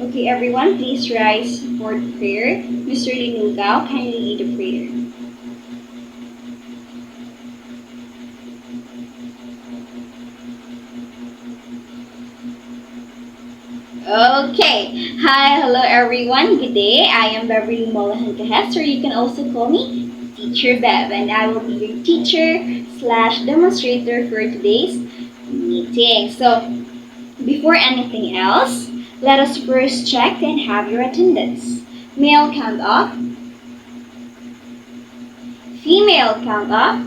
Okay, everyone, please rise for the prayer. Mr. Linugao, kindly lead the prayer. Okay. Hi, hello everyone. Good day. I am Beverly Molahan Kahes, or you can also call me Teacher Bev, and I will be your teacher slash demonstrator for today's meeting. So, before anything else, let us first check and have your attendance. Male count up, female count up.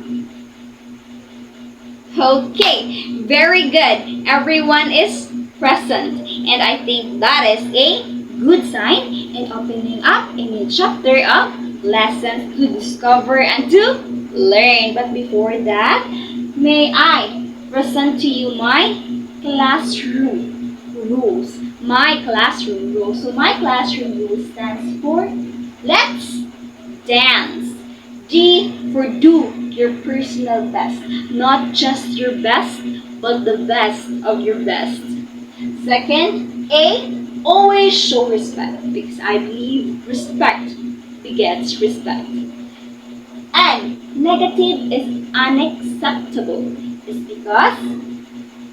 Okay, very good. Everyone is present, and I think that is a good sign in opening up a new chapter of lessons to discover and to learn. But before that, may I present to you my classroom rules. My classroom rules. So my classroom rules stands for let's dance. D for do your personal best. Not just your best, but the best of your best. Second, A, always show respect because I believe respect begets respect. And negative is unacceptable is because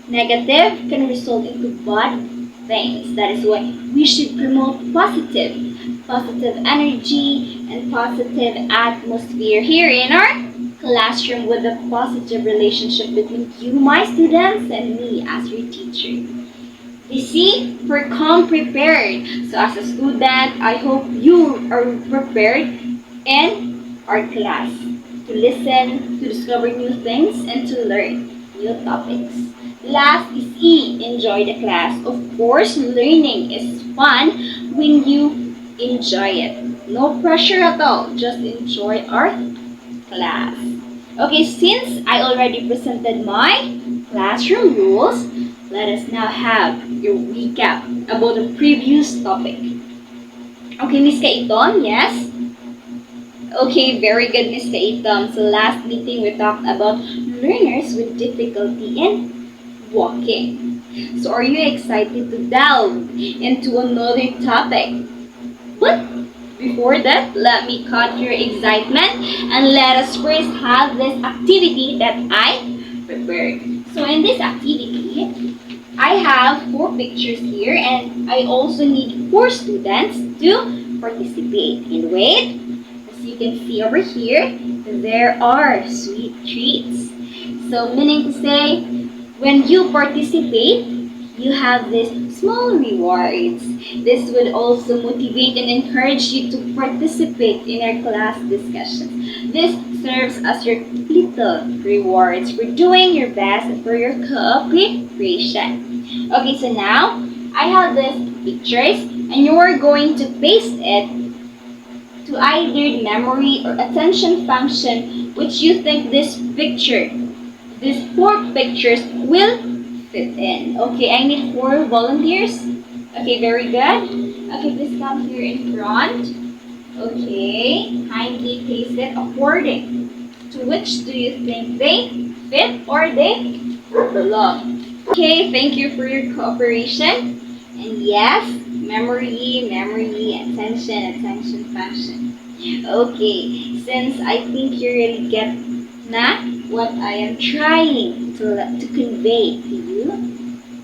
negative can result into bad things. That is why we should promote positive energy and positive atmosphere here in our classroom with a positive relationship between you, my students, and me as your teacher. You see, we're come prepared. So as a student, I hope you are prepared in our class to listen, to discover new things, and to learn new topics. Last is E, enjoy the class. Of course, learning is fun when you enjoy it. No pressure at all, just enjoy our class. Okay, since I already presented my classroom rules, let us now have your recap about the previous topic. Okay, Miss Kaiton, yes? Okay, very good, Miss Kaiton. So last meeting we talked about learners with difficulty in walking. So are you excited to delve into another topic? But before that, let me cut your excitement and let us first have this activity that I prepared. So in this activity, I have 4 pictures here and I also need 4 students to participate. And wait, as you can see over here, there are sweet treats. So meaning to say, when you participate, you have this small rewards. This would also motivate and encourage you to participate in our class discussions. This serves as your little rewards for doing your best and for your cooperation. Okay, so now I have these pictures and you are going to paste it to either the memory or attention function which you think these 4 pictures will fit in. Okay, I need 4 volunteers. Okay, very good. Okay, please come here in front. Okay, kindly paste it according to which do you think they fit or they belong. Okay, thank you for your cooperation. And yes, memory, attention function. Okay, since I think you really get na what I am trying to convey to you,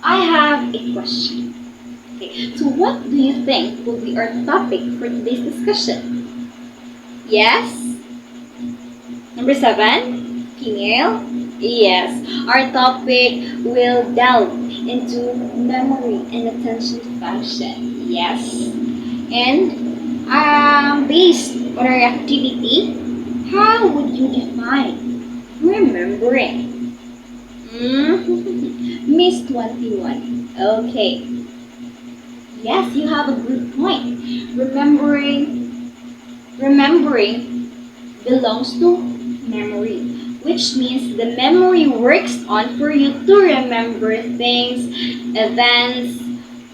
I have a question. Okay, so what do you think will be our topic for today's discussion? Yes? Number 7, female? Yes, our topic will delve into memory and attention function. Yes. And based on our activity, how would you define remembering? Miss 21. Okay. Yes, you have a good point. Remembering belongs to memory, which means the memory works on for you to remember things, events,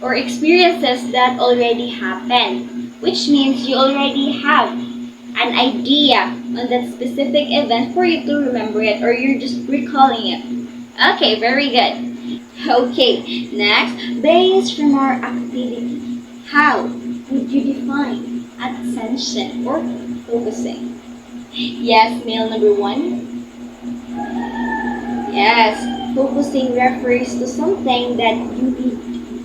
or experiences that already happened, which means you already have an idea on that specific event for you to remember it, or you're just recalling it. Okay, very good. Okay, next, based from our activity, How would you define attention or focusing? Yes, male number one. Yes, focusing refers to something that you need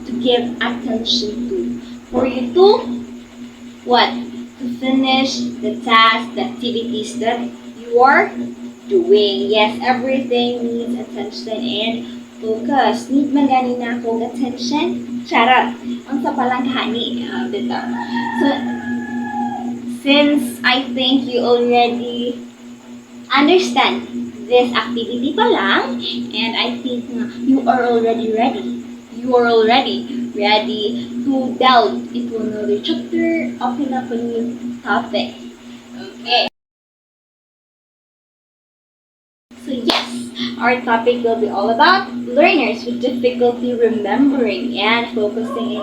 to give attention to. For you to what? To finish the task, the activities that you are doing. Yes, everything needs attention and focus. Need man gani na akong attention? Charot. Ang sa palang kahani. Dito. So, since I think you already understand this activity pa lang, and I think you are already ready. You are already ready to delve into another chapter, open up a new topic. Okay. So yes, our topic will be all about learners with difficulty remembering and focusing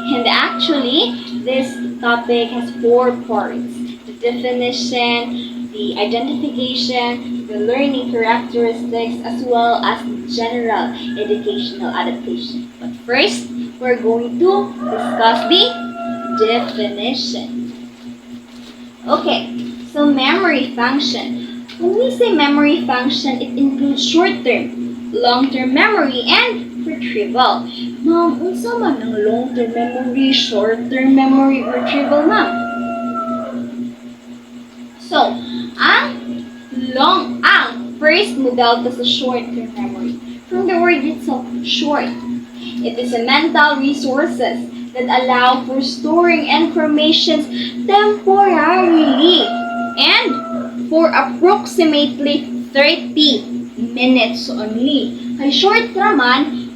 and actually, this topic has 4 parts. The definition, the identification, the learning characteristics, as well as the general educational adaptation. But first, we're going to discuss the definition. Okay, so memory function. When we say memory function, it includes short-term, long-term memory, and retrieval. Ma'am, unsa man ang long-term memory, short-term memory, retrieval, ma'am? So, ang first model is a short-term memory. From the word itself, short. It is a mental resources that allow for storing information temporarily and for approximately 30 minutes only. Kay short naman,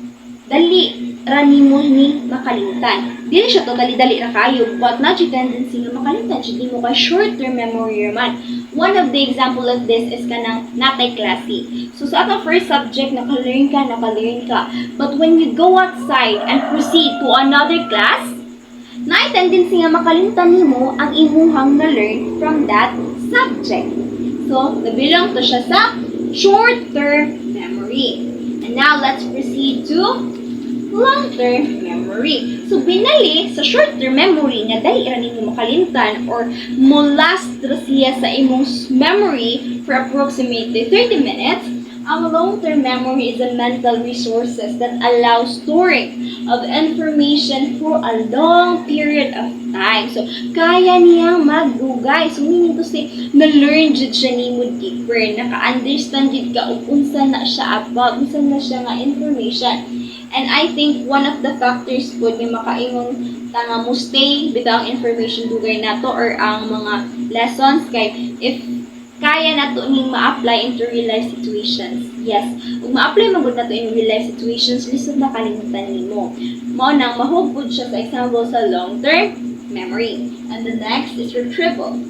dali rani mo ni makalimutan. Dili siya totally dali ra kayo, but na siya tendency nga makalimutan siya. Di mo ka short-term memory man. One of the example of this is kanang natay klase. So sa atong first subject, naka-learn ka. But when you go outside and proceed to another class, na tendency nga makalimutan nimo ang imuhang na-learn from that subject. So, nabilang to siya sa short-term memory. And now, let's proceed to long-term memory. So, binali sa short-term memory nga dahil iranin mo makalimtan or molast siya sa imong memory for approximately 30 minutes, ang long-term memory is a mental resources that allow storing of information for a long period of time. So, kaya niyang magdugay. So, meaning to say, na-learn jud siya ni mo deeper. Naka-understand jud ka kung unsa na siya about, unsa na siya nga information. And I think one of the factors po nga makaingon tanga mo stay bitaw ang information dugay nato or ang mga lessons kay if kaya nato ning ma-apply into real life situations. Yes, kung ma-apply magud nato in real life situations, lisod na kalimutan nimo. Mao nang mahugod siya sa example sa long-term memory. And the next is retrieval,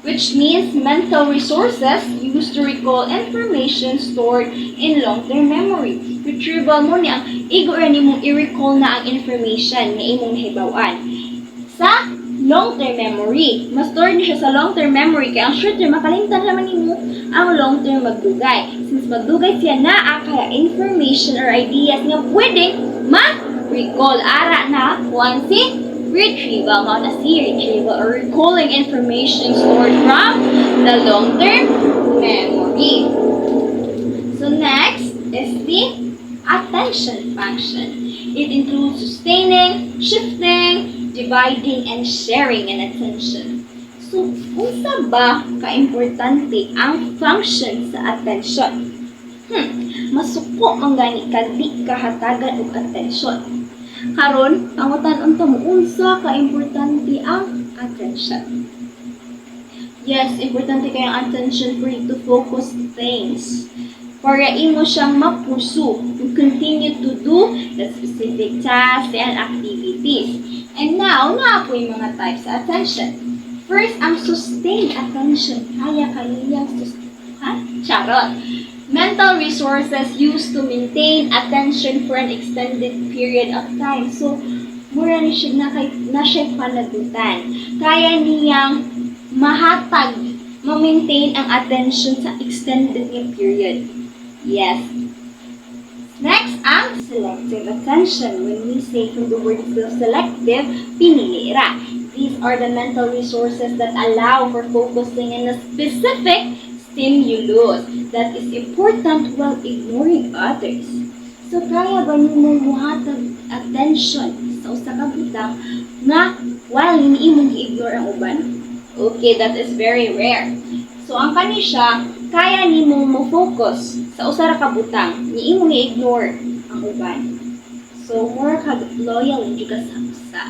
which means mental resources used to recall information stored in long-term memory. Retrieval mo ni ang igor nimong i-recall na ang information na imong nahibawan. Sa long-term memory, ma-store niya siya sa long-term memory kaya ang short-term makalimtan naman nimo ang long-term magdugay. Since magdugay siya na kaya information or ideas nga pwedeng ma-recall. Ara na one si retrieval. Mao na si retrieval or recalling information stored from the long-term memory. So next is the attention function. It includes sustaining, shifting, dividing, and sharing an attention. So, unsa ba ka-importante ang function sa attention? Masuko man gani ka di kahatagan og attention. Karon, pangutan unta mo unsa ka-importante ang attention. Yes, importante kay ang attention for you to focus things. Para imo siyang mapuso to continue to do the specific tasks and activities. And now, na po yung mga types of attention. First, ang sustained attention. Kaya kaniyang charot. Mental resources used to maintain attention for an extended period of time. So, mura ni siya na siya panagutan. Kaya niyang mahatag, ma-maintain ang attention sa extended period. Yes. Next, ang selective attention. When we say from the word itself selective, pinili ra. These are the mental resources that allow for focusing on a specific stimulus that is important while ignoring others. So, kaya ba nimo muhatag attention sa usa ka butang nga while imong i-ignore ang uban? Okay, that is very rare. So, ang kani siya, kaya nimo mo focus sa usa ra ka butang, ni imong i-ignore ang uban. So, more ka loyal jud ka sa usa,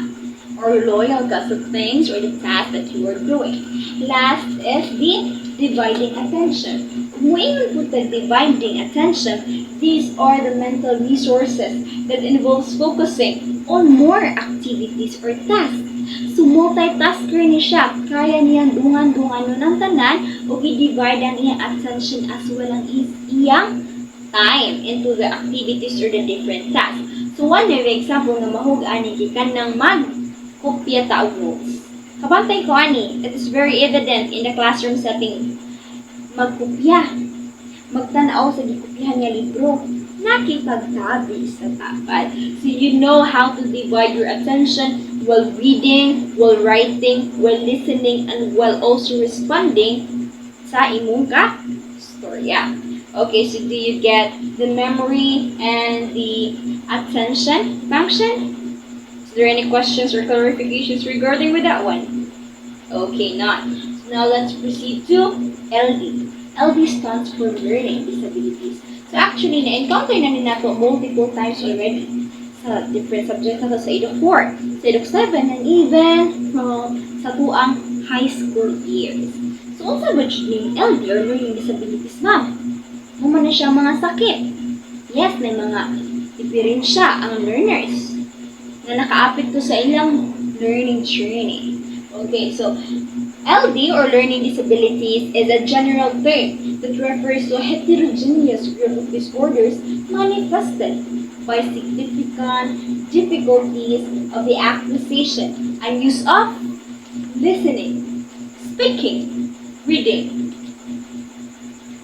or loyal ka sa things or the task that you are doing. Last is the dividing attention. When we put the dividing attention, these are the mental resources that involves focusing on more activities or tasks. So, multitasker ni siya. Kaya niyang dungan-dungan ng tanan o i-divide ang iyang attention as well ang iyang time into the activities or the different tasks. So, one example na mahugaan ni gikan ng mag-kopya ta og notes. Kabantay ko ani, it is very evident in the classroom setting. Magkopya, magtanaw sa gikopyahan nga libro, nakipagtabi sa tapad. So you know how to divide your attention while reading, while writing, while listening, and while also responding sa imong ka storya. Okay, so do you get the memory and the attention function? Is there any questions or clarifications regarding with that one? Okay, not. So now let's proceed to LD. LD stands for Learning Disabilities. So actually, na-encounter na nila ito multiple times already sa different subjects na sa EDUC 4, sa EDUC 7, and even from sa tuang high school years. So, also ba yung LD or Learning Disabilities, ma'am? Muna na siya mga sakit. Yes, may mga diferensya ang learners na nakaapit to sa ilang learning journey. Okay, so LD or learning disabilities is a general term that refers to a heterogeneous group of disorders manifested by significant difficulties of the acquisition and use of listening, speaking, reading,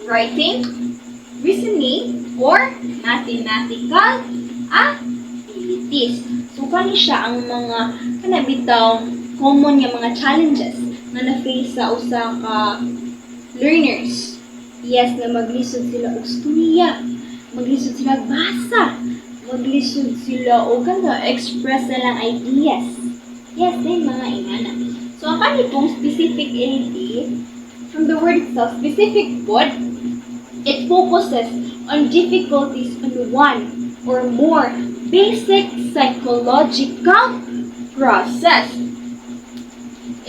writing, reasoning, or mathematical abilities. So, kani siya ang mga kanabitaw common yung mga challenges na na-face sa usa ka learners. Yes, na maglisod sila og storya, maglisod sila basa, maglisod sila o express na lang ideas. Yes, din mga ingana. So, ang kanitong specific LD, from the word itself, specific pod, it focuses on difficulties on one or more basic psychological process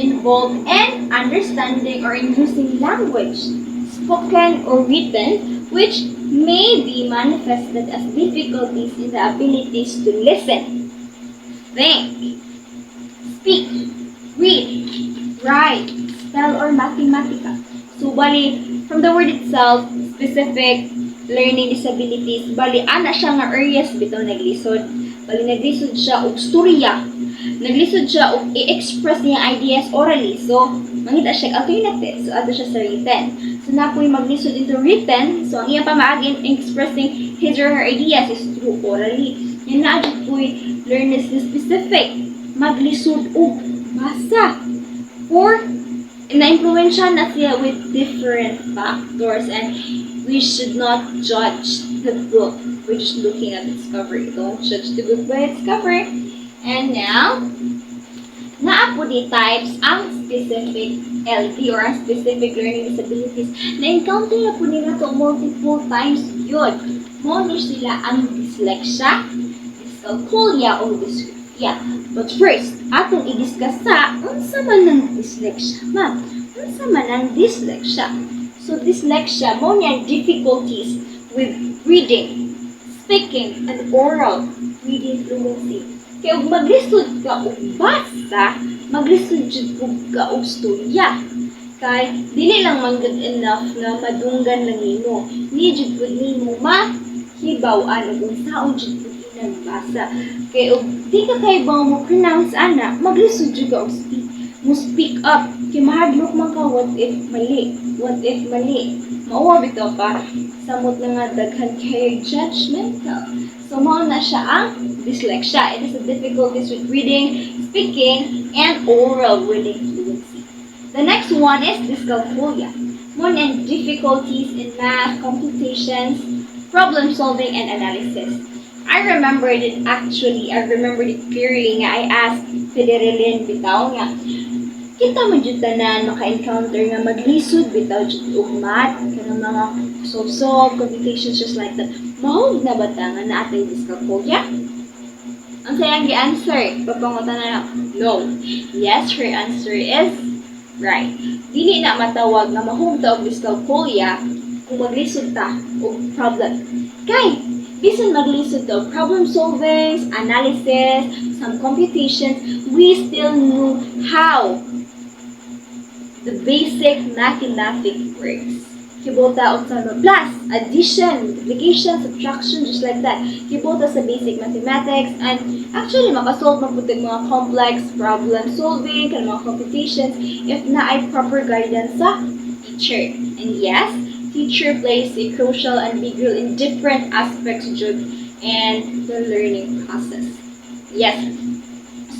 involved in understanding or in using language, spoken or written, which may be manifested as difficulties in the abilities to listen, think, speak, read, write, spell, or mathematical. So, bali, from the word itself, specific learning disabilities, bali, ana siya nga areas bitaw naglisod. Bali, naglisod siya og storya. Naglisod siya og i-express niya ideas orally. So, mangita siya alternative. So, ato siya sa written. So, napoy maglisod into written. So, ang iyang pamaagin in expressing his or her ideas is through orally. Yan na adyo po'y learners na specific. Maglisod og basa. Or, na-influensya na siya with different factors, and we should not judge the book. We're just looking at its cover. Don't judge the book by its cover. And now, naa po di types ang specific LD or ang specific learning disabilities. Na-encounter na po nila ito multiple times yun. Muna sila ang dyslexia, dyscalculia, o dysgraphia. But first, atong i-discuss sa unsa man ang dyslexia, ma'am. Unsa man ang dyslexia? So, dyslexia, muna difficulties with reading, speaking, and oral reading fluency. Kaya kung maglisod ka o basa, maglisod jud ka o storya. Kaya dili lang man good enough na madunggan lang nimo. Ni jud pud nimo mahibaw-an kung saon jud pud inang basa. Kaya di ka kay mo pronounce ana, maglisod jud ka og speak up. Kaya mahadlok man ka what if mali. What if mali. Mauwa bitaw ka. samot na nga daghan kayo judgmental. So, mao na siya ang dyslexia. It is a difficulties with reading, speaking, and oral reading fluency. The next one is dyscalculia. More and difficulties in math, computations, problem solving, and analysis. I remembered it clearly nga I asked Federilin bitaw nga kita mo jud tanan maka-encounter nga maglisod bitaw jud og math kanang mga solve computations just like that. Mahog na ba ta nga naatay dyscalculia? Ang sayang gi-answer, papangutan na no. Yes, her answer is right. Dili na matawag nga mahog ta og dyscalculia kung maglisod ta og problem. Kay bisan maglisod ta og problem solving, analysis, some computations, we still know how the basic mathematics works. Kibota unsa no plus, addition, multiplication, subtraction, just like that. Kibota sa basic mathematics and actually makasolve man pud mga complex problem solving kan mga computations if na ay proper guidance sa teacher. And yes, teacher plays a crucial and big role in different aspects jud and the learning process. Yes.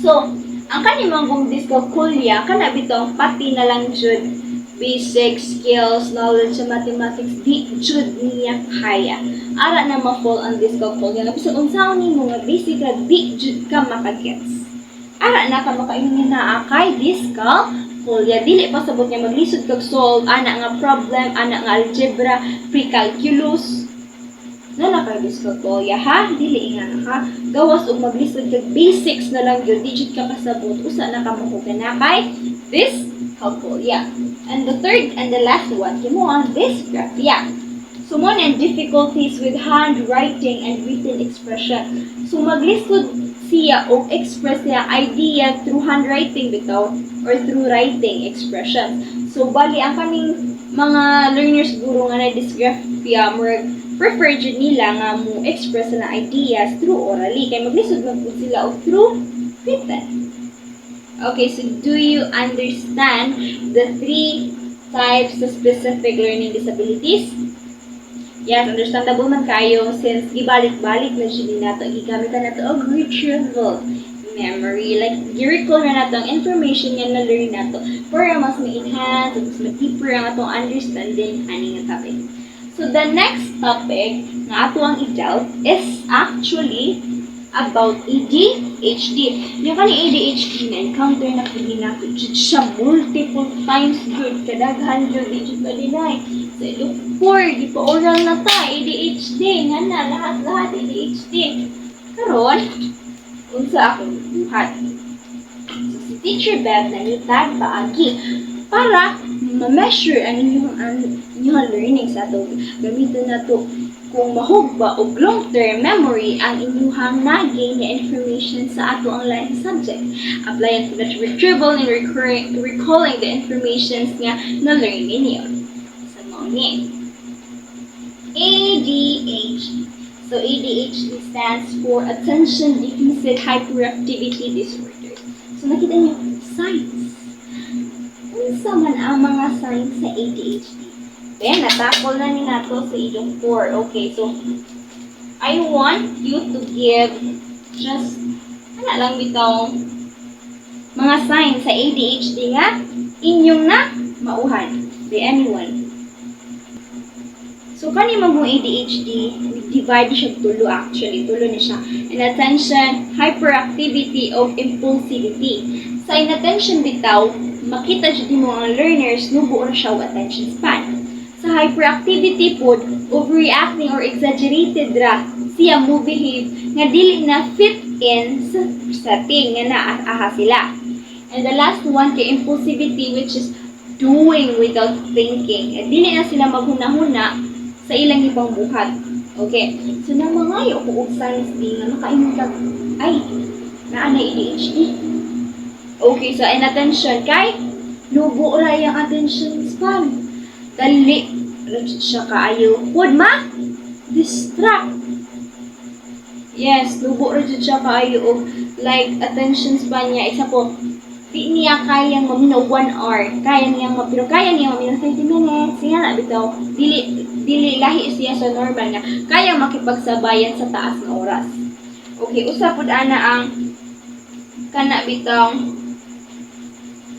So, ang kanimang kung dyscalculia, kana bitong pati na lang jud basic skills, knowledge sa mathematics, di jud niya kaya. Ara na ma-fall ang dyscalculia. Kapag unsaon nimo nga basic ra di jud ka makagets. Ara na ka makaingon na kay dyscalculia. Dili pa sabot nga maglisod kag solve ana nga problem, ana nga algebra, pre-calculus. Na kay dyscalculia ha, dili nga ka gawas og maglisod kag basics na lang gyud di jud ka kasabot usa na ka mahugan na kay dyscalculia. And the third and the last one, kimo ang dysgraphia. So mo and difficulties with handwriting and written expression. So maglisod siya o express siya idea through handwriting bitaw or through writing expression. So bali ang kaning mga learners guro nga na dysgraphia prefer jud nila nga mo express na ideas through orally kay maglisod man pud sila og through written. Okay, so do you understand the 3 types of specific learning disabilities? Yes, understandable man kayo since gibalik-balik na siya nato, gigamit na nato og retrieval memory. Like, gi-recall na nato ang information nga na-learn nato para mas ma-enhance, mas ma-deeper ang atong understanding ani nga topic. So, the next topic na ato ang i-delve is actually about ADHD. Yung kani ADHD na encounter na pili nato jud siya multiple times good kadaghan jud di jud kadinay. Sa ilo 4 di pa oral na ta ADHD nga na lahat ADHD. Karon unsa akong buhat. So, si Teacher Bev nangitag paagi para ma-measure ang inyong learning sa ato. Gamiton na to kung mahugba o long-term memory ang inyuhang na-gain na information sa ato ang laing subject. Apply to the retrieval and recalling the information nga na-learn ninyo. Sa mga ADHD. So ADHD stands for Attention Deficit Hyperactivity Disorder. So nakita niyo, signs. Unsa man ang mga signs sa ADHD? Then, natakol na ni nato sa inyong 4. Okay, so, I want you to give just, lang bitaw, mga signs sa ADHD nga, inyong na mauhan. By anyone. So, kani mong ADHD, divide siya tulo actually. Tulo ni siya. Inattention, hyperactivity, of impulsivity. Sa inattention bitaw, makita siya din mga learners, nubo na siya attention span. Sa hyperactivity pod, overreacting or exaggerated ra siya mo behave nga dili na fit in sa setting nga naa sila. And the last one kay impulsivity, which is doing without thinking. Dili na sila maghuna-huna sa ilang ibang buhat. Okay, so na mga yung signs din nga makaingon ka, ay, naa na ADHD. Okay, so inattention kay nubo ra yung attention span. Dali, siya kaayo. Huwag ma? Distract. Yes, nubo rin siya kaayo. O, like, attention span niya. Isa po, di niya kayang maminaw 1 hour. Kaya niyang maminaw 30 minutes. Siya na, bitaw. Dili dili lahi siya sa normal nga kaya makipagsabayan sa taas nga oras. Okay, usa pud ana ang kana bitong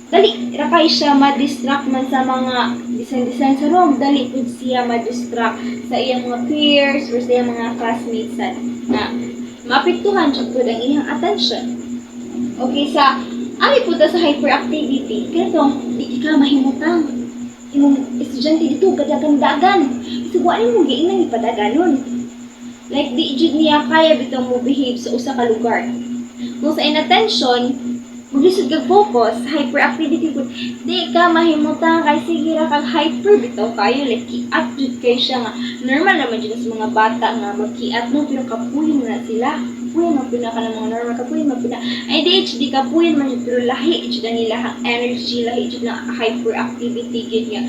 dali ra kay siya ma-distract man sa mga design sa room, dali pud siya ma-distract sa iyang mga peers or sa iyang mga classmates na maapektuhan siya pud ang iyang attention. Okay, ari pud sa hyperactivity kanto di ka mahimutang imong estudyante dito kadagan-dagan subuan mo giingnan ipadaganon like di jud niya kaya bitong mo behave sa usa ka lugar. Kung sa inattention maglisod kag focus, hyperactivity po, di ka mahimutang kay sige ra kag hyper bitaw kayo, like kiat jud kay siya nga. Normal naman dyan sa mga bata nga magkiat no, pero kapuhin mo na sila. Kapuhin mo pinaka ng mga normal, kapuhin mo pinaka. ADHD, kapuhin man yun, pero lahi jud ang ilahang energy, lahi jud na hyperactivity, ganyan.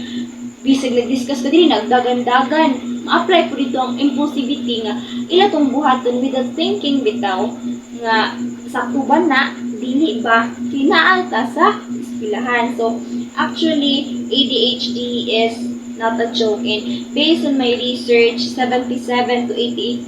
Bisag nag-discuss ko din, nagdagan-dagan. Ma-apply po dito ang impulsivity nga ila tong buhaton without thinking bitaw nga sa tuban na dili ba kinaalta sa eskwelahan. So actually ADHD is not a joke, and based on my research 77 to 88%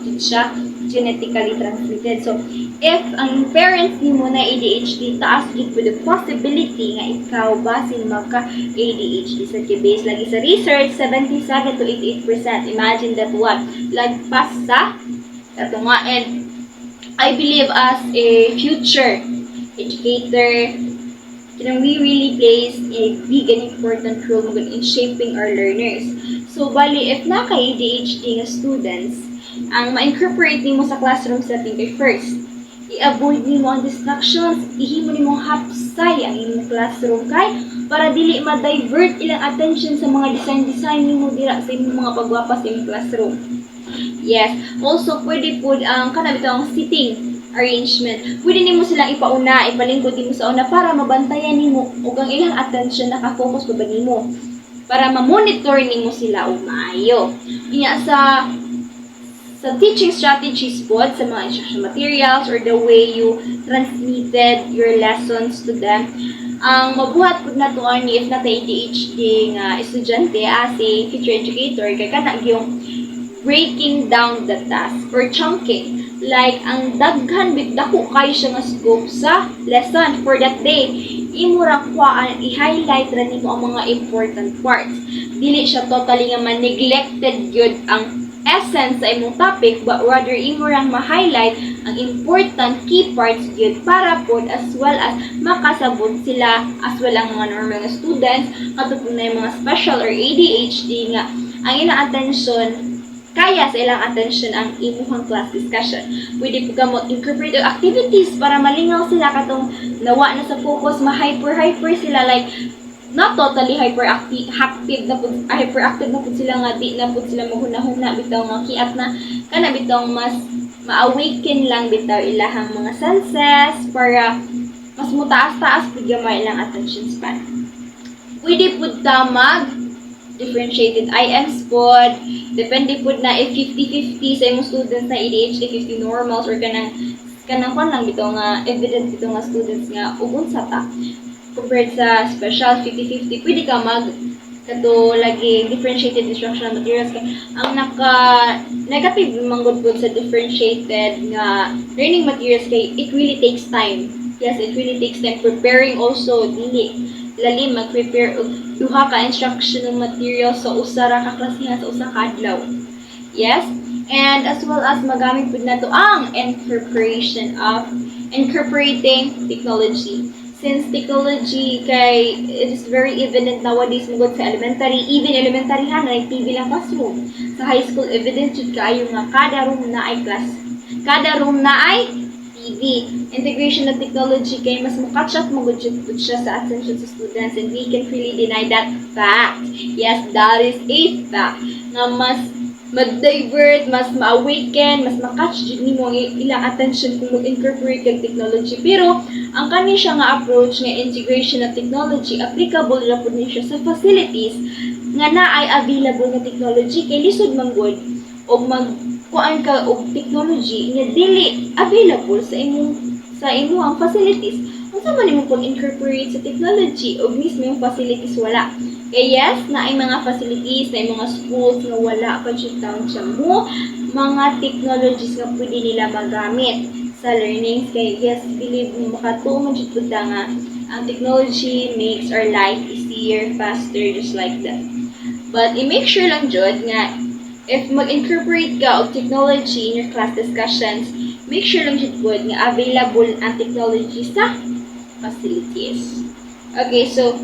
din siya genetically transmitted. So if ang parents nimo na ADHD, taas gid po the possibility nga ikaw basin magka ADHD sa base lagi sa research 77 to 88%. Imagine that what lagpas sa ato nga. And I believe as a future educator, we really plays a big and important role in shaping our learners. So, bali, if naka-ADHD nga students, ang ma-incorporate nimo sa classroom setting kay first, i-avoid nimo ang distractions, ihimo nimo hapsay ang imong classroom kay para dili ma-divert ilang attention sa mga design nimo dira sa imong mga pagwapas sa imong classroom. Yes, also pwede po ang kanabitang sitting arrangement. Pwede nimo silang ipauna, ipalingkod nimo sa una para mabantayan nimo ug ang ilang attention naka-focus pa ba nimo para ma-monitor nimo sila og maayo. Inya sa teaching strategies po sa mga instruction materials or the way you transmitted your lessons to them. Ang mabuhat po na to ani if nata ADHD nga estudyante as a future educator kay kana yung breaking down the task or chunking. Like, ang daghan dako kayo siya nga scope sa lesson for that day. Imo ra kuhaan, i-highlight ra nimo ang mga important parts. Dili siya totally nga ma-neglected gyud ang essence sa imong topic, but rather imo rang ma-highlight ang important key parts gyud para po as well as makasabot sila as well ang mga normal nga students katupod na yung mga special or ADHD nga ang ilang attention kaya sa ilang attention ang imuhang class discussion. Pwede po ka mo incorporate activities para malingaw sila katong nawa na sa focus, ma-hyper sila, like not totally hyperactive na po sila nga di na po sila maghuna-huna bitaw nga kiat na kana bitaw mas ma-awaken lang bitaw ilahang mga senses para mas mutaas-taas bigyan mo ilang attention span. Pwede po ta differentiated IMs pod. Depende po na if 50-50 sa imong students na ADHD, 50 normals, or kanang kwan lang bitaw nga evident bitaw nga students nga ug unsa ta compared sa special 50-50. Pwede ka kato lagi differentiated instructional materials kay ang negative manggod po sa differentiated nga learning materials kay it really takes time. Yes, it really takes time preparing also dili lalim mag-prepare og duha ka instructional materials sa usa ra ka klasihan sa usa ka adlaw. Yes, and as well as magamit pud nato ang incorporating technology. Since technology kay it is very evident nowadays magod sa elementary, even elementary ha na TV lang classroom. Sa high school evident jud kaayo nga kada room na ay TV. Integration of technology kay mas mo-catch up magud siya sa attention sa students, and we can really deny that fact. Yes, that is a fact. Nga mas mag-divert, mas ma-awaken, mas ma-catch jud nimo ang ilang attention kung mag-incorporate kag technology. Pero ang kani siya nga approach nga integration of technology applicable ra pud ni siya sa facilities nga naay available nga technology kay lisod man gud og kuan ka og technology nga dili available sa imong facilities. Unsa man nimo pag-incorporate sa technology og mismo yung facilities wala. Yes, na ay mga facilities, na ay mga schools nga wala pa siya mo, mga technologies nga pwede nila magamit sa learning. Kaya yes, believe mo makatuon jud pud nga ang technology makes our life easier, faster, just like that. But i-make sure lang jud nga if mag-incorporate ka of technology in your class discussions, make sure lang jud pud nga available ang technology sa facilities. Okay, so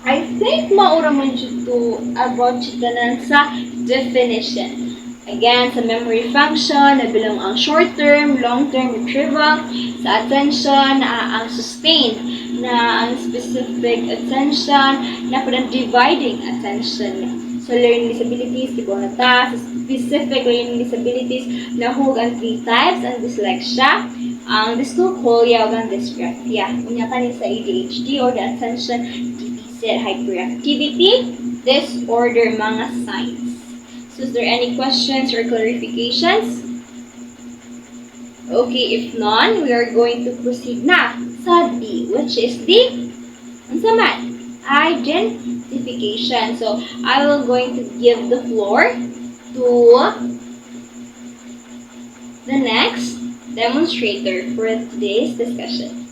I think maura man jud to about jud tanan sa definition. Again, sa memory function, nabilang ang short-term, long-term retrieval, sa attention, ang sustained, na ang specific attention, na po dividing attention. So, learning disabilities, kibo na ta, sa specific learning disabilities, nahug ang 3 types, ang dyslexia, ang dyscalculia, o ang dysgraphia. Unya kanin sa ADHD or the attention deficit hyperactivity disorder mga signs. So, is there any questions or clarifications? Okay, if none, we are going to proceed na sa D, which is the identification. So, I will going to give the floor to the next demonstrator for today's discussion.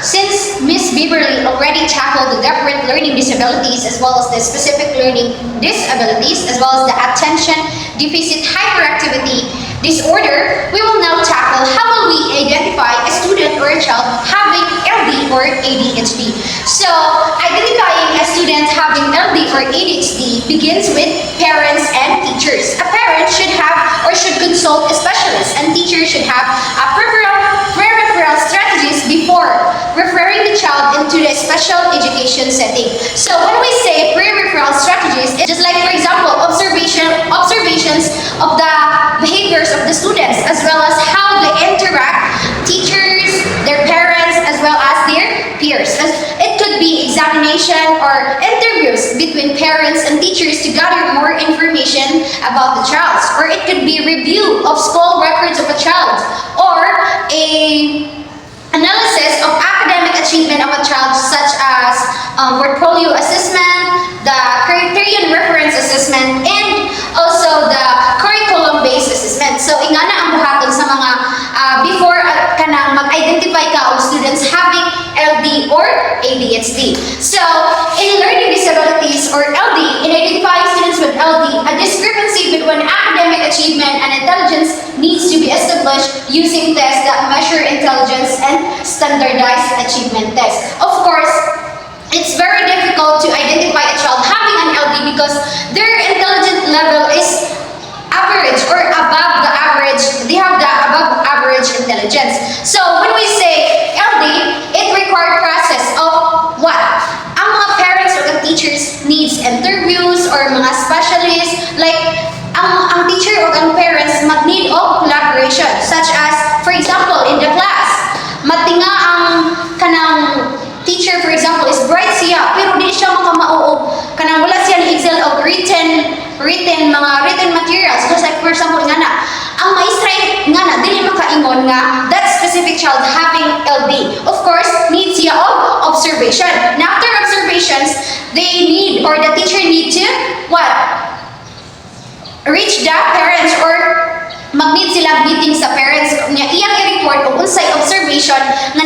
Since Ms. Beverly already tackled the different learning disabilities as well as the specific learning disabilities as well as the attention deficit hyperactivity disorder, we will now tackle how will we identify a student or a child having LD or ADHD. So, identifying a student having LD or ADHD begins with parents and teachers. A parent should have or should consult a specialist, and teachers should have a pre-referral strategies before referring the child into a special education setting. So when we say pre-referral strategies, it's just like, for example, observations of the behaviors of the students as well as how they interact, teachers, their parents, as well as their peers. It could be examination or interviews between parents and teachers to gather more information about the child, or it could be review of school records of a child, or a analysis of academic achievement of a child, such as portfolio assessment, the criterion reference assessment, and also the curriculum-based assessment. So, ingana ang buhaton sa mga before kanang mag-identify ka of students having LD or ADHD. So, in learning disabilities or LD, in identifying students with LD, a discrepancy between academic achievement and intelligence needs to be established using tests that measure intelligence and standardized achievement tests. Of course, it's very difficult to identify a child having an LD because their intelligence level is average or above the average. They have the above average intelligence. So when we say LD, it required process of what? Ang mga parents or the teachers needs interviews or mga specialists, like ang teacher or ang parents mag-need of collaboration, such as, for example, in the class, matinga ang kanang teacher, for example, is bright siya, pero di siya makamauog, kanang wala siya ni Excel of written materials. Just like, for example, nga na, ang maestra nga na, dili makaingon nga, that specific child having LD, of course, needs siya of observation. And after observations, they need, or the teacher need to, what? Reach the parents or mag-need sila meeting sa parents niya iyang i-report kung unsay observation nga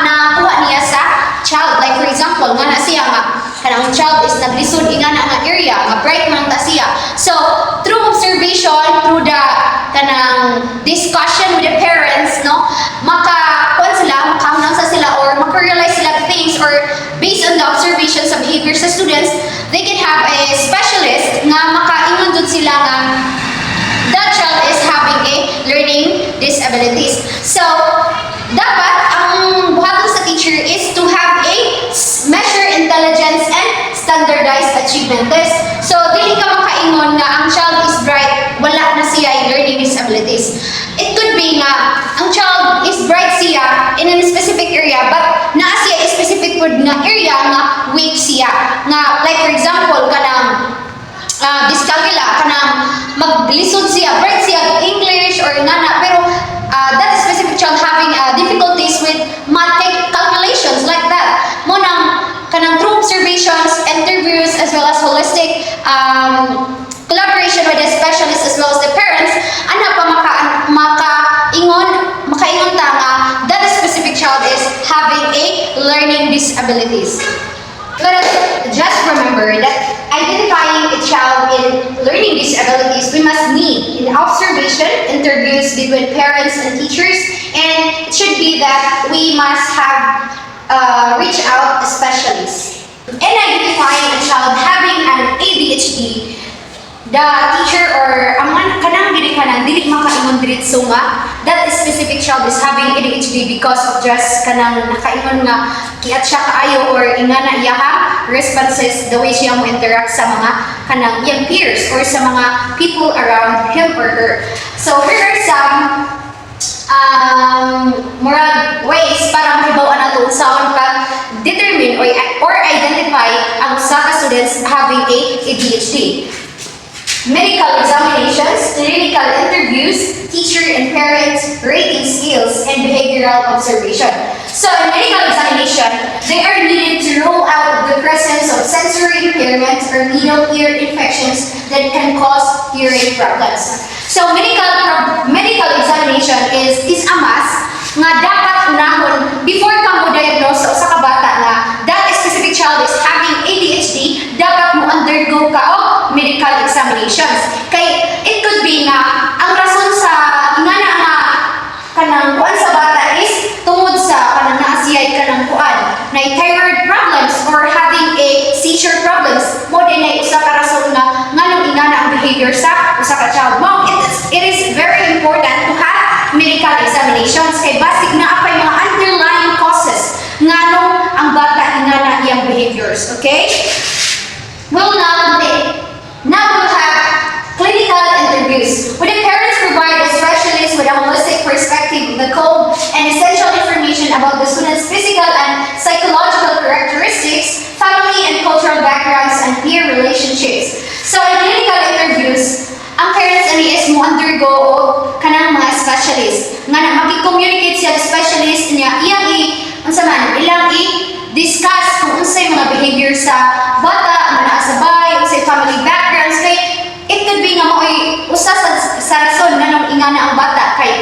nakuha niya sa child. Like for example, nga na siya nga kanang child is naglisod nga na nga area, nga bright man ta siya. So, through observation, through the kanang discussion with the parents, no, makakuan sila, makahanasa sila or maka-realize sila things, or based on the observations sa behavior sa students, they can have a specialist nga maka-ingon dun sila nga that child is having a learning disabilities. So, dapat ang buhaton sa teacher is to have a measure intelligence and standardized achievement test. So, dili ka makaingon nga ang child is bright, wala na siya learning disabilities. It could be nga ang child is bright siya in a specific area, but naa siya specific food nga area nga weak siya. Nga, like for example, kanang dyscalculia, kanang maglisod siya, bright siya English or nana, pero that specific child having difficulties with math holistic collaboration with the specialists as well as the parents, ana pa makaingon ta nga that specific child is having a learning disabilities. Let us just remember that identifying a child in learning disabilities, we must need an observation, interviews between parents and teachers, and it should be that we must have reach out to specialists. In identifying a child having an ADHD, the teacher or aman kanang dili makaingon diretso nga that specific child is having ADHD because of just kanang nakaingon nga kiat siya kaayo or ingana iyaha responses the way siya mo interact sa mga kanang iyang peers or sa mga people around him or her. So here are some murag ways para mahibaw nato usaon pag determine or identify ang usa ka students having a ADHD. Medical examinations, clinical interviews, teacher and parents rating skills, and behavioral observation. So in medical examination, they are needed to rule out the presence of sensory impairment or needle ear infections that can cause hearing problems. So medical examination is a must nga dapat unahon before ka mo diagnose sa usa ka bata nga that specific child is having ADHD, dapat mo undergo ka og medical examinations. Kay it could be nga ang rason sa ingana nga kanang kuan sa bata is tungod sa kanang naasiyay kanang kuan na thyroid problems or having a seizure problems mo din ay usa ka rason nga nganong ingana ang behavior sa usa ka child mo. It is very important to have medical examinations kay basic na apay mga underlying causes nganong ang bata ingana iyang behaviors. Okay? Well, now we'll have clinical interviews. When the parents provide a specialist with a holistic perspective of the code and essential information about the student's physical and psychological characteristics, family and cultural backgrounds, and peer relationships. So in clinical interviews, ang parents ani is mo undergo kanang mga specialist nga na maki-communicate siya specialist niya iyang ilang i-discuss kung unsay mga behavior sa bata nga naa sa bay, unsay family backgrounds kay it could be nga maoy usa sa rason nganong ingana ang bata kay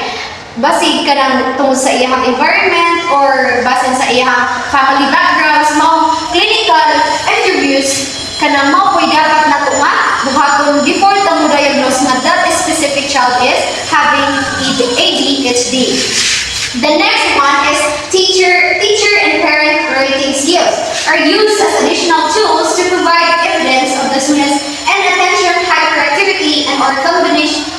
basig kanang tungod sa iyang environment or basin sa iyang family backgrounds mo clinical interviews kanang mao koy dapat nato nga buhaton before ta mo diagnose nga that specific child is having ADHD. The next one is teacher and parent rating skills are used as additional tools to provide evidence of the student's and attention hyperactivity and or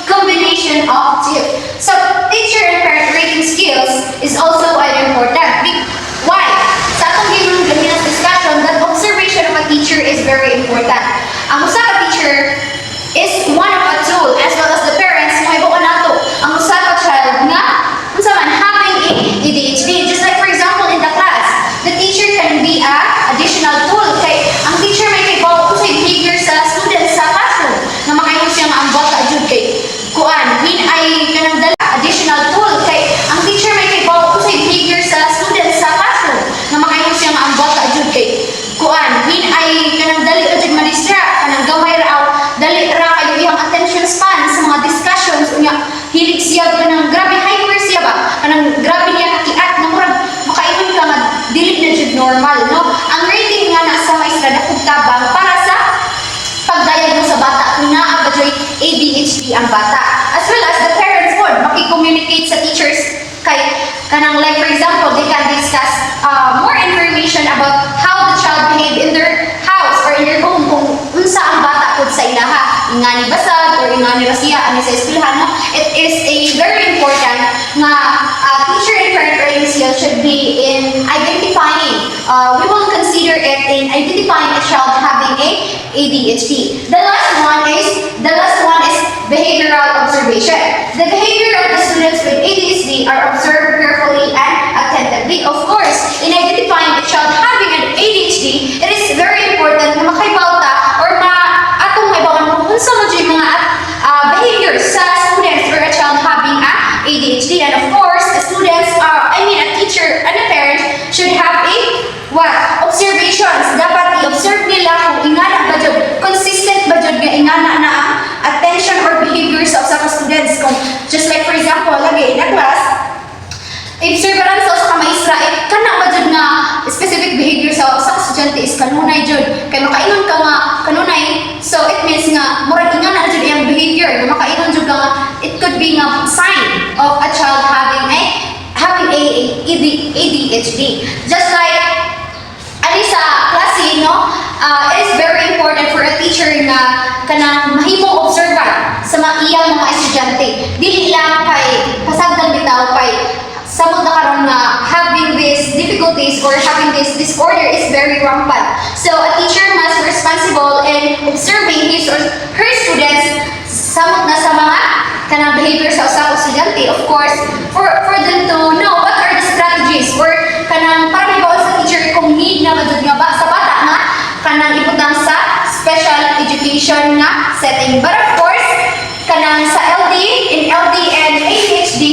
combination of two. So teacher and parent rating skills is also important. Why? Sa atong given ganyan discussion that observation of a teacher is very important. Ang usa ka teacher is one of a tool as well as the parents mahibaw nato ang usa ka child nga unsa man having ADHD. Just like for example in the class, the teacher can be a additional tool kay ang teacher may kaybaw unsay behavior sa students sa classroom nga makaingon siya nga ang bata jud kay kuan ay kanang dala additional tool kay ang teacher may kaybaw unsay behavior sa students sa classroom nga makaingon siya nga ang bata jud kay kuan ay kanang dali ra jud ma-distract kanang gamay ra dali ra kayo iyang attention span sa mga discussions unya hilig siya kanang grabe hyper siya ba kanang grabe niya kakiat nga murag makaingon ka nga dili na jud normal no. Ang rating nga nasa maestra dakog tabang para sa pagdiagnose sa bata kung naa ba joy ADHD ang bata as well as the parents would maki-communicate sa teachers kay kanang like for example they can discuss more information about how the child behave in their house or in their home kung unsa ang bata pud sa ilaha ingani basad or ingani ra siya ani sa eskwelahan no. It is a very important nga teacher and parent rating skill should be in identifying we will consider it in identifying a child having a ADHD. The last one is behavioral observation. The behavior of the students with ADHD are observed carefully and attentively. Of course, in identifying a child having an ADHD, it is very important na makaibaw ta or atong maibawan kung unsa man jud mga behaviors sa students or a child having a ADHD. And of course, the students a teacher and a parent should have a observations. Dapat i-observe nila kung ingana ba jud estudyante is kanunay jud. Kay makainon ka nga kanunay, so it means nga murag ingan na jud iyang behavior. Nga makainon jud ka nga it could be nga sign of a child having ADHD. Just like ali sa klase, no? It is very important for a teacher na kanang mahimong observant sa mga iyang mga estudyante. Dili lang kay pasagdan bitaw kay samot na karon nga having these difficulties or having this disorder is very rampant. So a teacher must be responsible in observing his or her students samot na sa mga kanang behavior sa usa ka estudyante. Of course, for them to know what are the strategies or kanang para may sa teacher kung need na ba jud nga ba sa bata nga kanang ibutang sa special education nga setting. But of course, kanang sa LD and ADHD,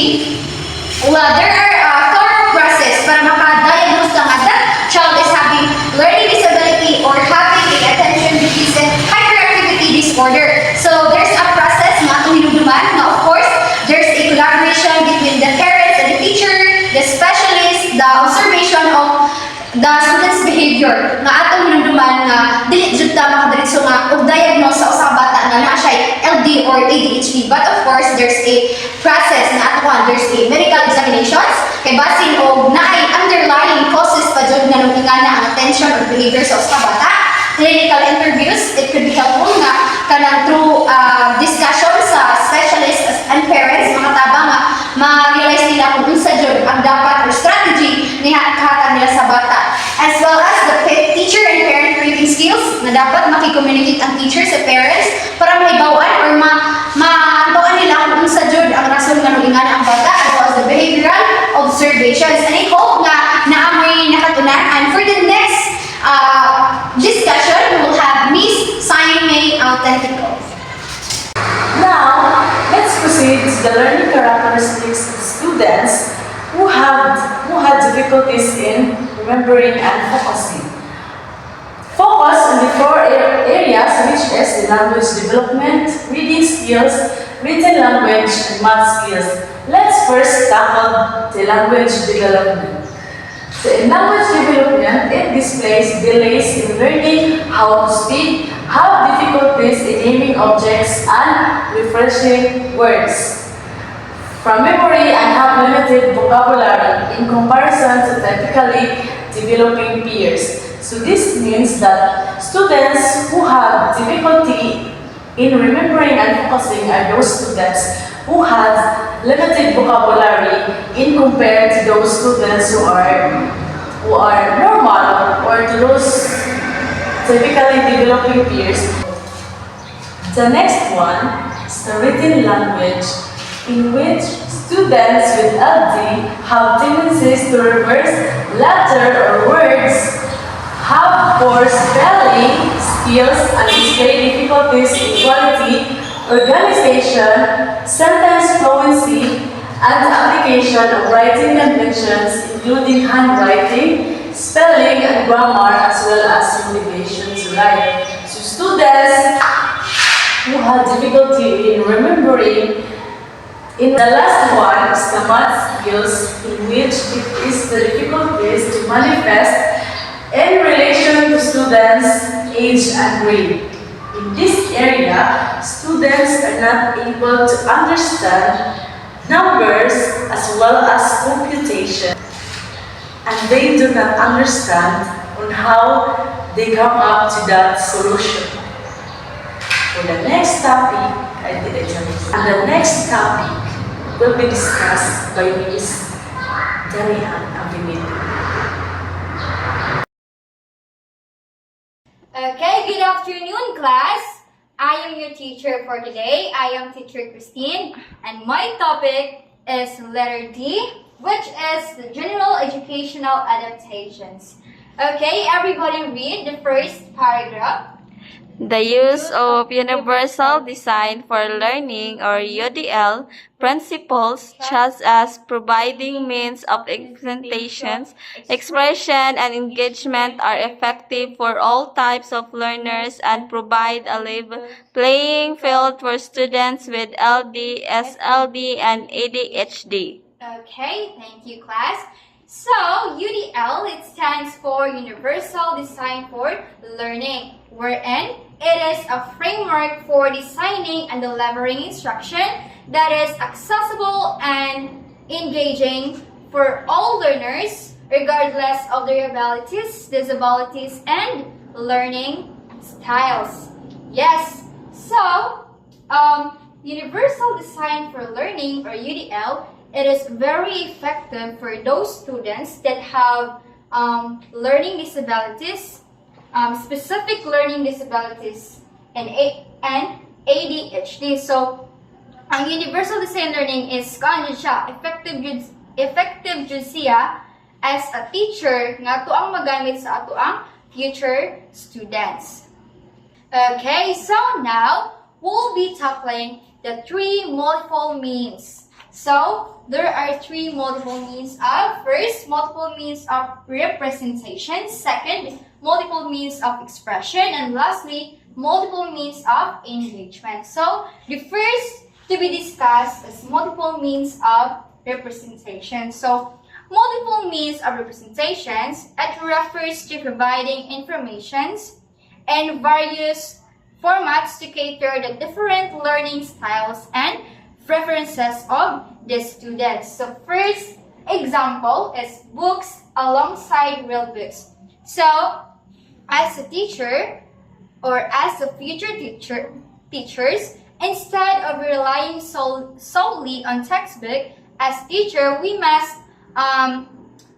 well, there are thorough process para maka-diagnose ka nga that child is having learning disability or having a attention deficit hyperactivity disorder. So there's a process nga itong hinuduman na of course, there's a collaboration between the parents and the teacher, the specialist, the observation of the student's behavior nga atong hinumduman nga dili jud ta makadiretso nga og diagnose sa usa ka bata nga naa siya LD or ADHD. But of course there's a process nga ato there's a medical examinations kay basin og naay underlying causes pa jud nga nung ingana ang attention or behavior sa usa ka bata. Clinical interviews, it could be helpful nga kanang through discussion sa specialists and parents mga taba nga ma-realize nila kung unsa jud ang dapat or strategy ni hatag nila sa bata, as well as the teacher and parent reading skills na dapat makicommunicate ang teacher sa parents para mahibawan or mahibawan nila kung unsa jud ang rason nga ingana ang bata, as well as the behavioral observations. And I hope nga naamoy nakatunan. And for the next discussion, we will have Miss Saime Autentico. Now, let's proceed to the learning characteristics of students who had difficulties in remembering and focusing. Focus on the four areas, which is the language development, reading skills, written language, and math skills. Let's first tackle the language development. So in language development, it displays delays in learning how to speak, have difficulties in naming objects, and refreshing words. From memory, and have limited vocabulary in comparison to typically developing peers. So this means that students who have difficulty in remembering and focusing are those students who have limited vocabulary in compared to those students who are normal or to those typically developing peers. The next one is the written language, in which students with LD have tendencies to reverse letter or words, have poor spelling skills, and display difficulties in quality, organization, sentence fluency, and application of writing conventions, including handwriting, spelling, and grammar, as well as motivation to write. So students who have difficulty in remembering, in the last one is the math skills, in which it is the difficulties to manifest in relation to students' age and grade. In this area, students are not able to understand numbers as well as computation, and they do not understand on how they come up to that solution. For the next topic, and the next topic will be discussed by Ms. Darian Avenida. Okay, good afternoon, class. I am your teacher for today. I am teacher Christine, and my topic is letter D, which is the general educational adaptations. Okay, everybody read the first paragraph. The use of Universal Design for Learning or UDL principles such as providing means of presentations, expression, and engagement are effective for all types of learners and provide a level playing field for students with LD, SLD, and ADHD. Okay, thank you, class. So, UDL, it stands for Universal Design for Learning, wherein it is a framework for designing and delivering instruction that is accessible and engaging for all learners, regardless of their abilities, disabilities, and learning styles. Yes, so, Universal Design for Learning, or UDL, it is very effective for those students that have learning disabilities, specific learning disabilities, and ADHD. So, ang Universal Design Learning is effective jud siya as a teacher nga ato ang magamit sa ato ang future students. Okay, so now we'll be tackling the three multiple means. So, there are three multiple means of, first, multiple means of representation, second, multiple means of expression, and lastly, multiple means of engagement. So, the first to be discussed is multiple means of representation. So, multiple means of representations, it refers to providing informations and various formats to cater the different learning styles and preferences of the students. So first example is books alongside real books. So as a teacher or as a future teachers, instead of relying solely on textbook, as teacher we must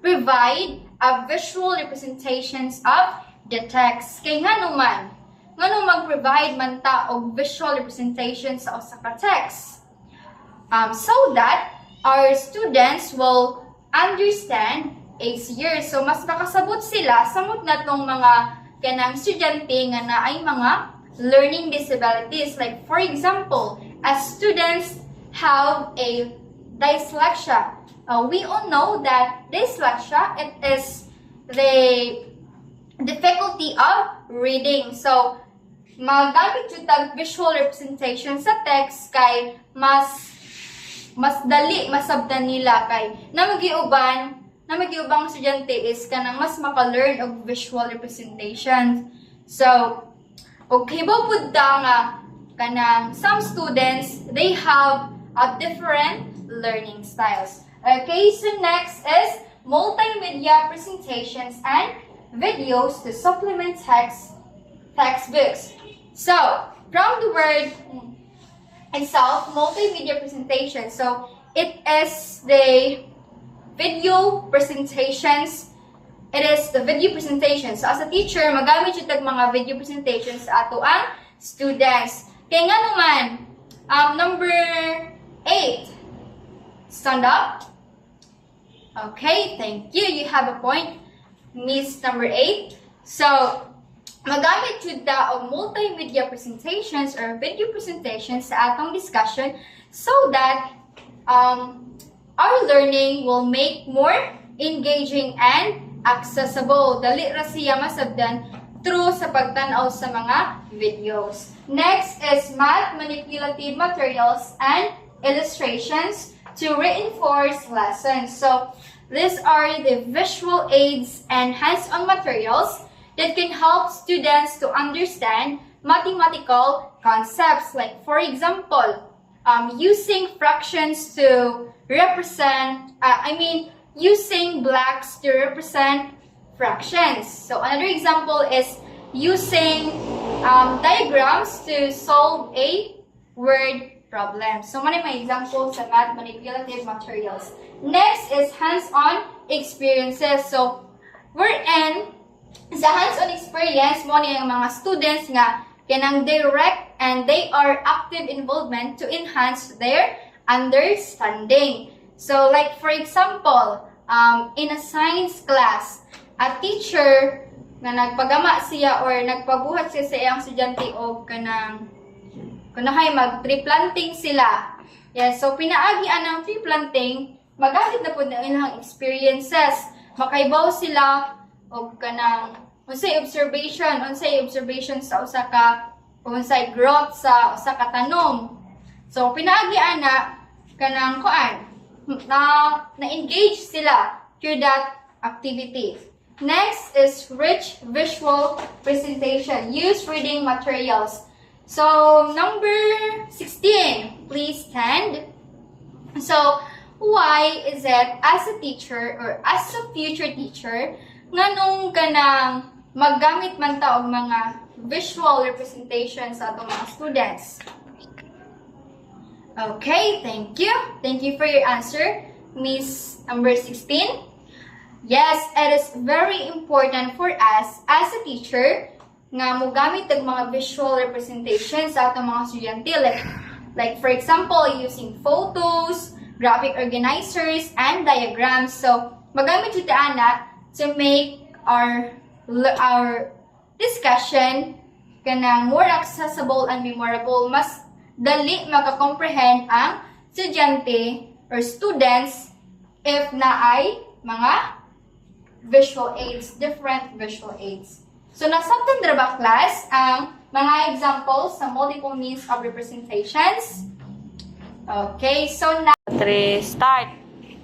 provide a visual representations of the text. Kay nga mag-provide man ta og visual representations sa usa ka text. So that our students will understand easier. So, mas makasabot sila samot na tong mga kanang estudyante nga na ay mga learning disabilities. Like, for example, as students have a dyslexia. We all know that dyslexia, it is the difficulty of reading. So, magamit yung tag visual representation sa text kay mas dali masabtan nila kay namagiubang estudyante is kanang mas maka-learn og visual representation. So, okay ba pud nga kanang some students they have a different learning styles. Okay, so next is multimedia presentations and videos to supplement textbooks. So, from the word itself, multimedia presentation. So, it is the video presentations. It is the video presentation. So, as a teacher, magamit yung tag mga video presentations sa ato ang students. Kaya nga naman, number 8. Stand up. Okay, thank you. You have a point. Miss number 8. So, magamit yun ta og multimedia presentations or video presentations sa atong discussion so that our learning will make more engaging and accessible. Dali ra siya masabdan through sa pagtanaw sa mga videos. Next is math manipulative materials and illustrations to reinforce lessons. So, these are the visual aids and hands-on materials that can help students to understand mathematical concepts. Like, for example, using fractions to represent, using blocks to represent fractions. So, another example is using diagrams to solve a word problem. So, many my examples sa math manipulative materials. Next is hands-on experiences. So, wherein sa hands-on experience mo yung mga students nga kanang direct and they are active involvement to enhance their understanding. So, like for example, in a science class, a teacher na nagpagama siya or nagpabuhat siya sa iyang estudyante o kunahay mag-tree planting sila. Yes, so pinaagian ng tree planting, magamit na po na ilang experiences. Makaibaw sila o kanang unsay observation sa usa ka unsay growth sa usa ka tanom. So pinaagian na kanang na-engage sila through that activity. Next is rich visual presentation. Use reading materials. So, number 16, please stand. So, why is it as a teacher or as a future teacher, nganong ka nang maggamit man ta og mga visual representation sa atong mga students? Okay, thank you. Thank you for your answer, Miss number 16. Yes, it is very important for us as a teacher nga mogamit og mga visual representation sa atong mga estudyante, like for example using photos, graphic organizers, and diagrams. So magamit jud ta ana to make our discussion kanang more accessible and memorable, mas dali makakomprehend ang estudyante or students if naay mga visual aids, different visual aids. So, nasabtan dra ba class ang mga examples sa multiple means of representations? Okay, so now... 3, start.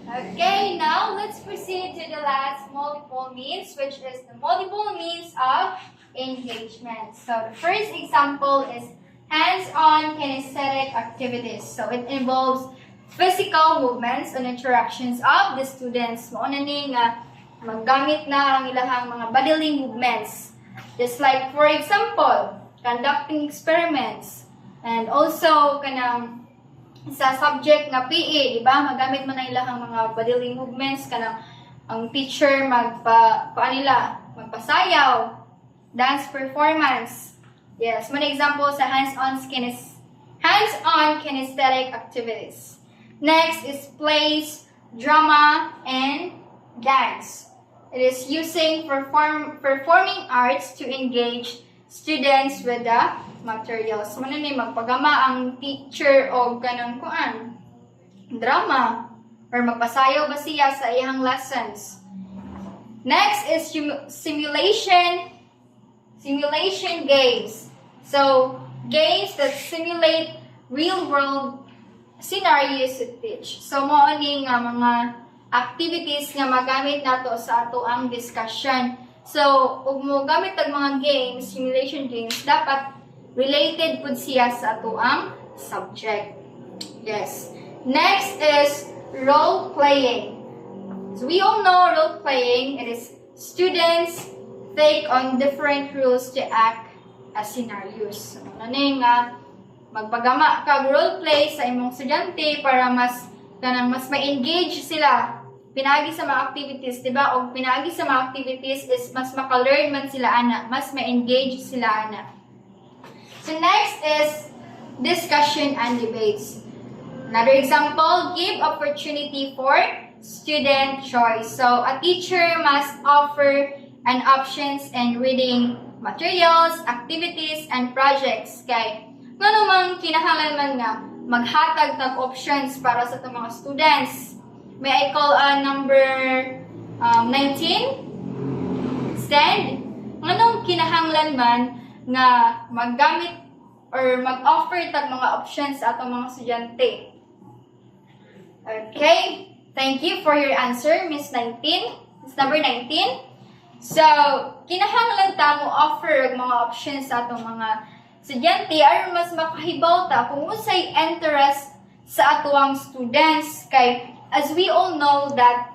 Okay, now let's proceed to the last multiple means, which is the multiple means of engagement. So, the first example is hands-on kinesthetic activities. So, it involves physical movements and interactions of the students. Mauna ni nga maggamit na ang ilahang mga bodily movements. Just like, for example, conducting experiments. And also, kanang sa subject na PE, di ba? Magamit man na ilahang mga bodily movements. Kanang ang teacher magpasayaw, dance performance. Yes, one example sa hands-on kinesthetic activities. Next is plays, drama, and dance. It is using performing arts to engage students with the materials. So, ni magpagama ang teacher o ganang kuan drama or magpasayaw ba siya sa iyang lessons. Next is simulation games. So, games that simulate real-world scenarios to teach. So, mao ni nga mga activities nga magamit nato sa ato ang discussion. So, ug mo gamit ang mga games, simulation games, dapat related pud siya sa ato ang subject. Yes. Next is role playing. So, we all know role playing. It is students take on different roles to act as scenarios. So, ano nga magpagama kag role play sa imong estudyante para mas ma-engage sila pinaagi sa mga activities, di ba? O pinaagi sa mga activities is mas maka-learn man sila ana, mas ma-engage sila ana. So next is discussion and debates. Another example, give opportunity for student choice. So a teacher must offer an options in reading materials, activities, and projects. Kay ngano mang kinahanglan man nga maghatag ng options para sa itong mga students. May I call number 19? Stand. Anong kinahanglan man nga maggamit or mag-offer tag mga options sa atong mga estudyante? Okay. Thank you for your answer, Miss 19. Miss number 19. So, kinahanglan ta mo offer mga options sa atong mga estudyante aron mas makahibaw ta kung unsay interest sa atuang students. Kay as we all know that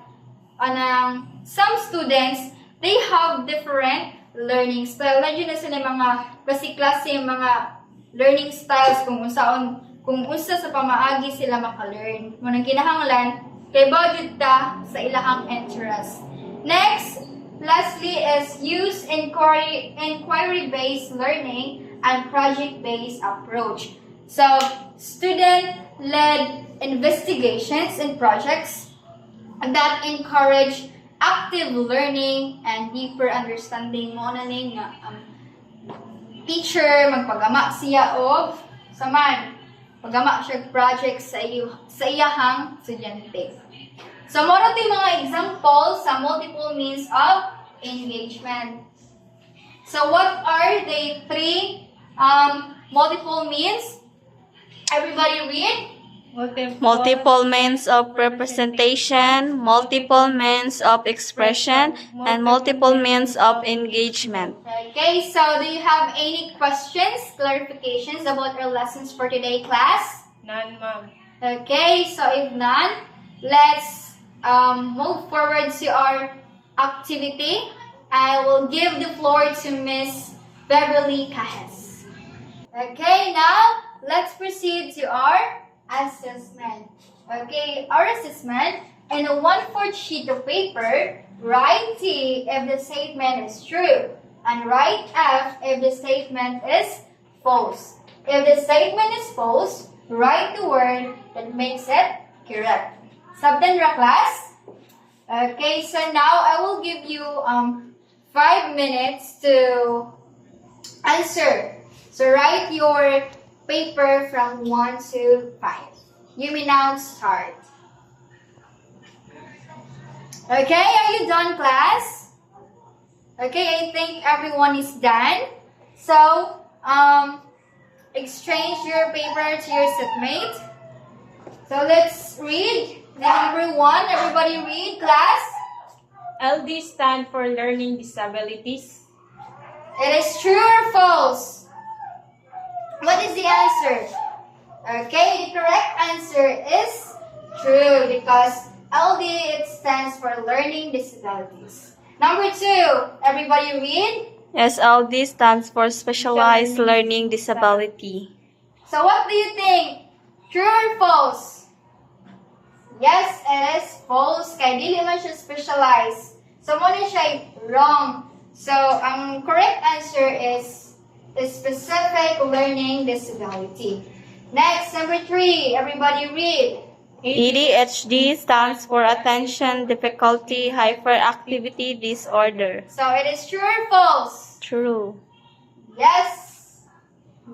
some students, they have different learning style. Nandiyo na sila mga klase mga learning styles kung unsa sa pamaagi sila maka-learn. Munang kinahanglan kay budget ta sa ilahang interest. Next, lastly is use inquiry-based learning and project-based approach. So, student-led investigations and projects that encourage active learning and deeper understanding mo na ning teacher magpagama siya og pagama siya project sa iyahang estudyante. So, mo na mga examples sa multiple means of engagement. So, what are the three multiple means? Everybody read. multiple means of representation, multiple means of expression, and multiple means of engagement. Okay, so do you have any questions, clarifications about our lessons for today, class? None, ma'am. Okay, so if none, let's move forward to our activity. I will give the floor to Miss Beverly Cajes. Okay, now let's proceed to our assessment. Okay, our assessment, in a 1/4 sheet of paper, write T if the statement is true and write F if the statement is false. If the statement is false, write the word that makes it correct. Sabdandra class? Okay, so now I will give you 5 minutes to answer. So write your paper from 1 to 5. You may now start. Okay, are you done, class? Okay, I think everyone is done. So, exchange your paper to your setmate. So let's read. Number 1, everybody read, class. LD stand for learning disabilities. It is true or false? What is the answer? Okay, the correct answer is true because LD it stands for learning disabilities. Number 2, everybody read. SLD stands for Specialized Learning Disability. So what do you think? True or false? Yes, it is false. Kaya dili man siya specialized. So mo na siya wrong. So ang correct answer is specific learning disability. Next, number 3, everybody read. ADHD stands for Attention Difficulty Hyperactivity Disorder. So it is true or false? True. Yes.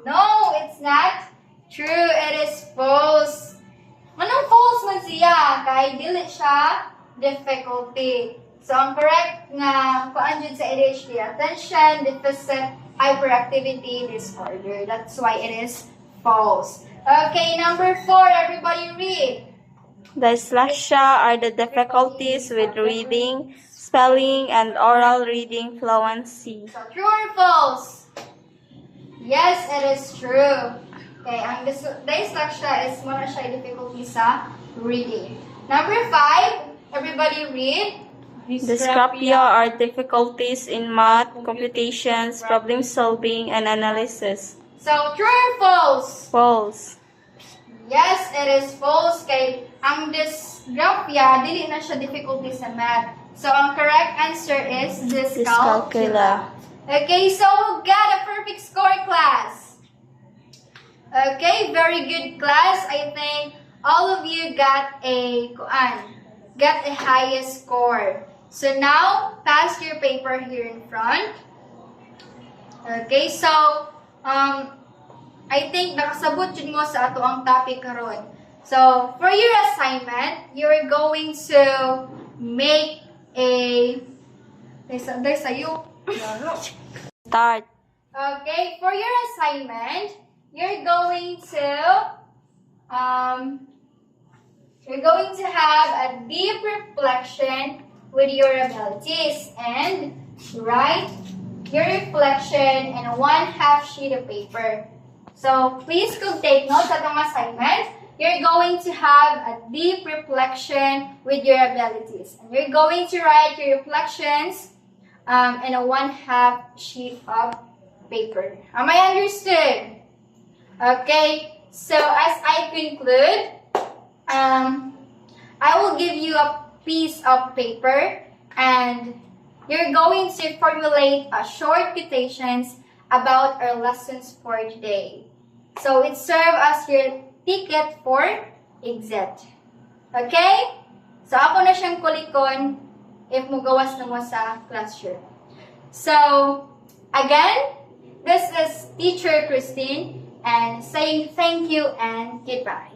No, it's not true. It is false. Anong false man siya? Kay dili siya difficulty. So ang correct nga kuan jud sa ADHD, Attention Deficit Hyperactivity Disorder. That's why it is false. Okay, number 4, everybody read. Dyslexia are the difficulties with reading, spelling, and oral reading fluency. So true or false? Yes, it is true. Okay, ang dyslexia is more siya difficulty sa reading. Number 5, everybody read. Dysgraphia are difficulties in math, computations, problem solving, and analysis. So true or false? False. Yes, it is false. Kay ang dysgraphia, dili na siya difficulty sa math. So ang correct answer is dyscalculia. Okay, so we got a perfect score, class. Okay, very good, class. I think all of you got a highest score. So now, pass your paper here in front. Okay, so I think nakasabot yun mo sa ato ang topic karon. So, for your assignment, you're going to make a... There's a you. Start. Okay, for your assignment, you're going to have a deep reflection with your abilities and write your reflection in a 1/2 sheet of paper. So please could take notes at ang assignment. You're going to have a deep reflection with your abilities. And you're going to write your reflections in a 1/2 sheet of paper. Am I understood? Okay, so as I conclude, I will give you a piece of paper and you're going to formulate a short quotations about our lessons for today. So it serves as your ticket for exit. Okay? So ako na siyang kulikon if mugawas na mo sa classroom. So, again, this is Teacher Christine and saying thank you and goodbye.